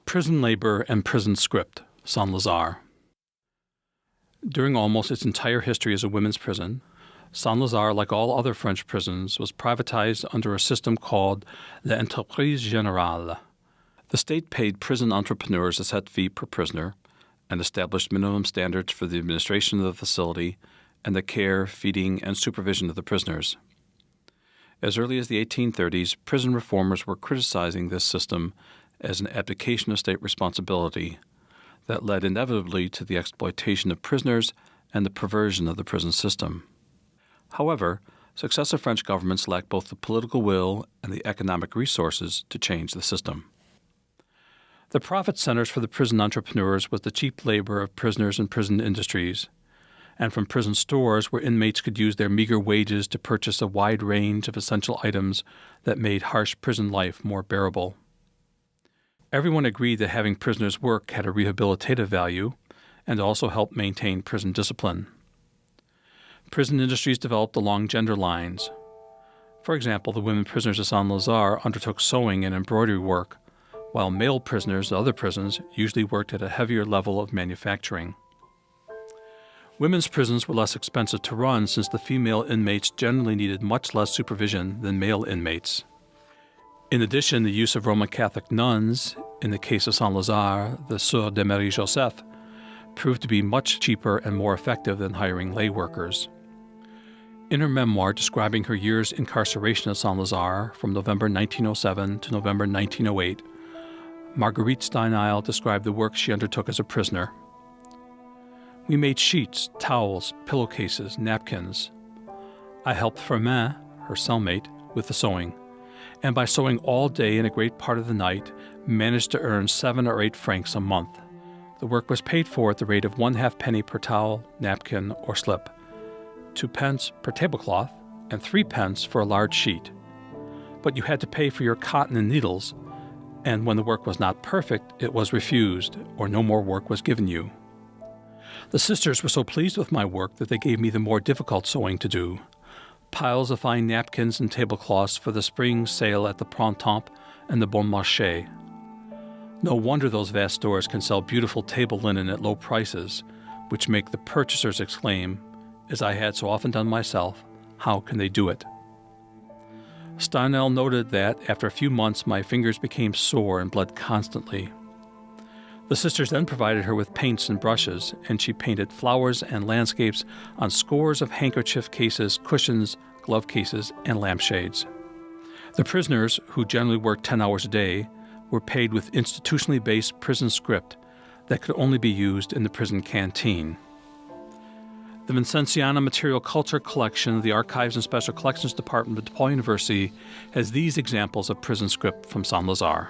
Prison labor and prison script, Saint-Lazare. During almost its entire history as a women's prison, Saint-Lazare, like all other French prisons, was privatized under a system called l'entreprise générale. The state paid prison entrepreneurs a set fee per prisoner and established minimum standards for the administration of the facility and the care, feeding, and supervision of the prisoners. As early as the 1830s, prison reformers were criticizing this system as an abdication of state responsibility that led inevitably to the exploitation of prisoners and the perversion of the prison system. However, successive French governments lacked both the political will and the economic resources to change the system. The profit centers for the prison entrepreneurs was the cheap labor of prisoners and prison industries, and from prison stores where inmates could use their meager wages to purchase a wide range of essential items that made harsh prison life more bearable. Everyone agreed that having prisoners work had a rehabilitative value and also helped maintain prison discipline. Prison industries developed along gender lines. For example, the women prisoners of Saint-Lazare undertook sewing and embroidery work, while male prisoners at other prisons usually worked at a heavier level of manufacturing. Women's prisons were less expensive to run since the female inmates generally needed much less supervision than male inmates. In addition, the use of Roman Catholic nuns, in the case of Saint-Lazare, the Sœurs de Marie-Joseph, proved to be much cheaper and more effective than hiring lay workers. In her memoir describing her year's incarceration at Saint-Lazare from November 1907 to November 1908, Marguerite Steinheil described the work she undertook as a prisoner. We made sheets, towels, pillowcases, napkins. I helped Firmin, her cellmate, with the sewing, and by sewing all day and a great part of the night, managed to earn 7 or 8 francs a month. The work was paid for at the rate of 1/2 penny per towel, napkin, or slip, 2 pence per tablecloth, and 3 pence for a large sheet. But you had to pay for your cotton and needles, and when the work was not perfect, it was refused, or no more work was given you. The sisters were so pleased with my work that they gave me the more difficult sewing to do. Piles of fine napkins and tablecloths for the spring sale at the Printemps and the Bon Marché. No wonder those vast stores can sell beautiful table linen at low prices, which make the purchasers exclaim, as I had so often done myself, how can they do it? Steinheil noted that, after a few months, my fingers became sore and bled constantly. The sisters then provided her with paints and brushes, and she painted flowers and landscapes on scores of handkerchief cases, cushions, glove cases, and lampshades. The prisoners, who generally worked 10 hours a day, were paid with institutionally based prison script that could only be used in the prison canteen. The Vincenziana Material Culture Collection of the Archives and Special Collections Department of DePaul University has these examples of prison script from Saint-Lazare.